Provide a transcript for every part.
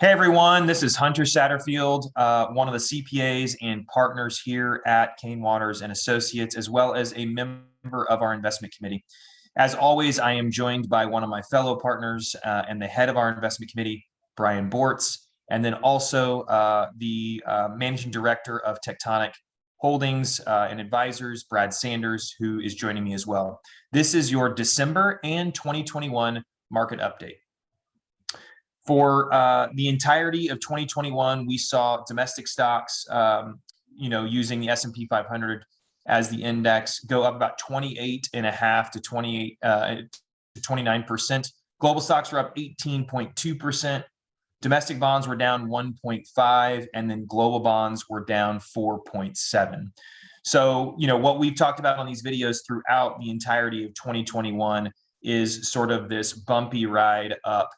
Hey everyone, this is Hunter Satterfield, one of the CPAs and partners here at Kane Waters and Associates, as well as a member of our investment committee. As always, I am joined by one of my fellow partners and the head of our investment committee, Brian Bortz, and then also the managing director of Tectonic Holdings and Advisors, Brad Sanders, who is joining me as well. This is your December and 2021 market update. For the entirety of 2021, we saw domestic stocks, using the S&P 500 as the index, go up about 28.5 to 29%. Global stocks were up 18.2%. Domestic bonds were down 1.5, and then global bonds were down 4.7. So, what we've talked about on these videos throughout the entirety of 2021 is sort of this bumpy ride up.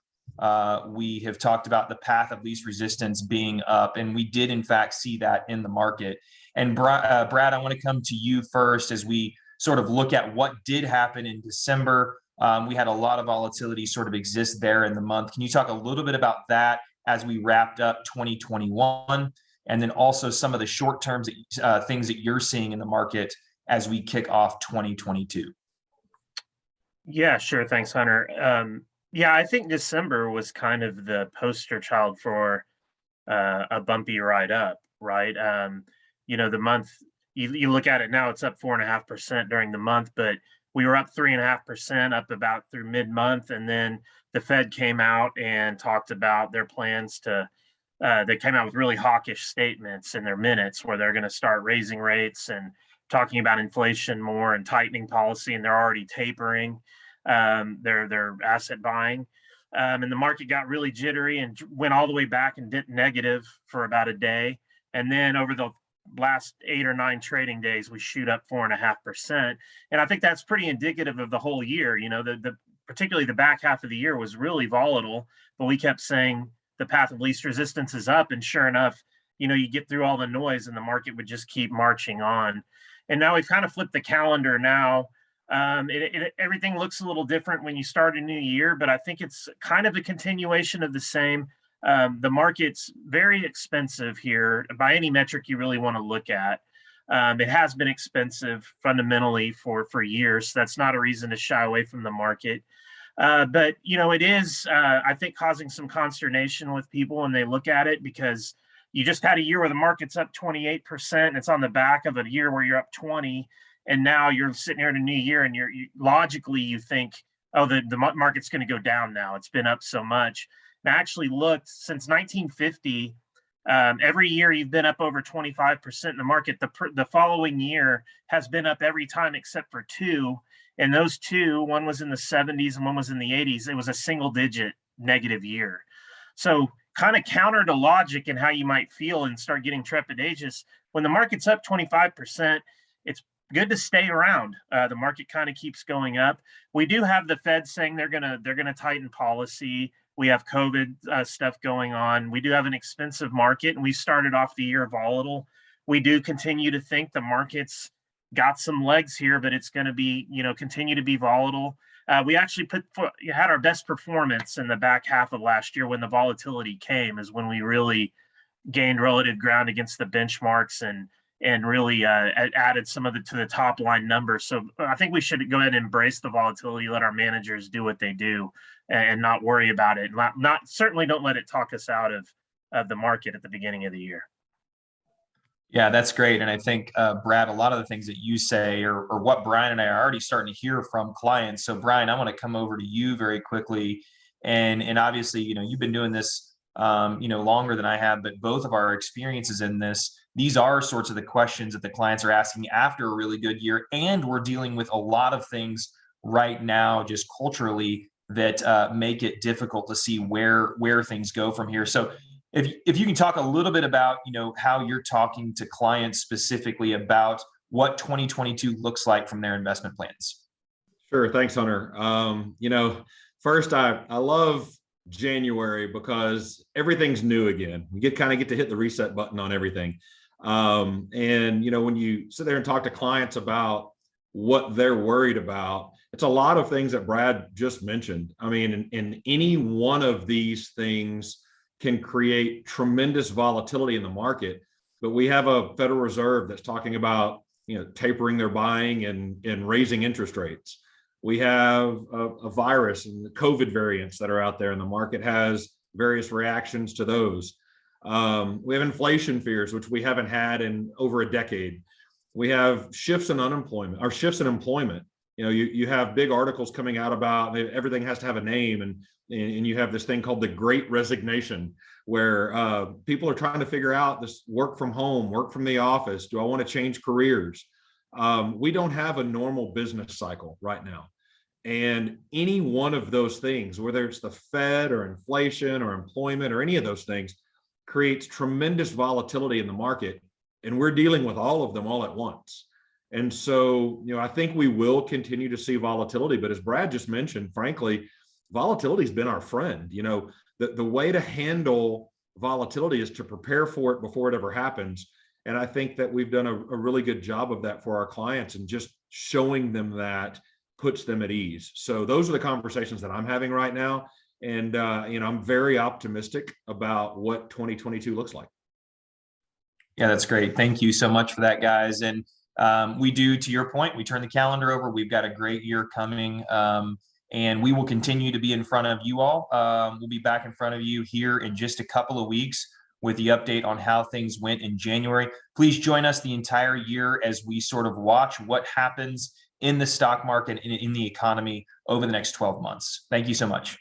We have talked about the path of least resistance being up, and we did in fact see that in the market. And Brad, I want to come to you first as we sort of look at what did happen in December. We had a lot of volatility sort of exist there in the month. Can you talk a little bit about that as we wrapped up 2021, and then also some of the short-term things that you're seeing in the market as we kick off 2022? Yeah, sure. Thanks, Hunter. Yeah, I think December was kind of the poster child for a bumpy ride up, right? The month, you look at it now, it's up 4.5% during the month, but we were up 3.5% up about through mid-month. And then the Fed came out and talked about their plans they came out with really hawkish statements in their minutes where they're going to start raising rates and talking about inflation more and tightening policy, and they're already tapering their asset buying. And the market got really jittery and went all the way back and dipped negative for about a day. And then over the last 8 or 9 trading days, we shoot up 4.5%. And I think that's pretty indicative of the whole year. Particularly the back half of the year was really volatile, but we kept saying the path of least resistance is up. And sure enough, you get through all the noise and the market would just keep marching on. And now we've kind of flipped the calendar now. Everything looks a little different when you start a new year, but I think it's kind of a continuation of the same. The market's very expensive here by any metric you really want to look at. It has been expensive fundamentally for years. So that's not a reason to shy away from the market. But it is, I think, causing some consternation with people when they look at it, because you just had a year where the market's up 28%. It's on the back of a year where you're up 20%. And now you're sitting here in a new year, and logically you think, oh, the market's going to go down now. It's been up so much. And I actually looked since 1950. Every year you've been up over 25% in the market. The following year has been up every time except for 2. And those 2, one was in the 70s and one was in the 80s. It was a single-digit negative year. So kind of counter to logic and how you might feel and start getting trepidatious. When the market's up 25%, it's good to stay around. The market kind of keeps going up. We do have the Fed saying they're gonna tighten policy. We have COVID stuff going on. We do have an expensive market, and we started off the year volatile. We do continue to think the market's got some legs here, but it's going to be continue to be volatile. We actually had our best performance in the back half of last year when the volatility came, is when we really gained relative ground against the benchmarks and really added some of to the top line numbers. So I think we should go ahead and embrace the volatility, let our managers do what they do, and not worry about it. Certainly don't let it talk us out of the market at the beginning of the year. Yeah, that's great. And I think, Brad, a lot of the things that you say are what Brian and I are already starting to hear from clients. So Brian, I want to come over to you very quickly. And obviously, you've been doing this, longer than I have, but both of our experiences in this, these are sorts of the questions that the clients are asking after a really good year. And we're dealing with a lot of things right now, just culturally, that make it difficult to see where things go from here. So if you can talk a little bit about, how you're talking to clients specifically about what 2022 looks like from their investment plans. Sure. Thanks, Hunter. First, I love January because everything's new again. We get to hit the reset button on everything. And when you sit there and talk to clients about what they're worried about, it's a lot of things that Brad just mentioned. I mean, in any one of these things can create tremendous volatility in the market. But we have a Federal Reserve that's talking about, tapering their buying and raising interest rates. We have a virus and the COVID variants that are out there, and the market has various reactions to those. We have inflation fears, which we haven't had in over a decade. We have shifts in unemployment or shifts in employment. You have big articles coming out about everything has to have a name, and you have this thing called the Great Resignation, where people are trying to figure out this work from home, work from the office. Do I want to change careers? We don't have a normal business cycle right now. And any one of those things, whether it's the Fed or inflation or employment or any of those things, creates tremendous volatility in the market. And we're dealing with all of them all at once. And so, I think we will continue to see volatility. But as Brad just mentioned, frankly, volatility has been our friend. The way to handle volatility is to prepare for it before it ever happens. And I think that we've done a really good job of that for our clients, and just showing them that puts them at ease. So those are the conversations that I'm having right now. And, I'm very optimistic about what 2022 looks like. Yeah, that's great. Thank you so much for that, guys. And we do, to your point, we turn the calendar over. We've got a great year coming, and we will continue to be in front of you all. We'll be back in front of you here in just a couple of weeks with the update on how things went in January. Please join us the entire year as we sort of watch what happens in the stock market and in the economy over the next 12 months. Thank you so much.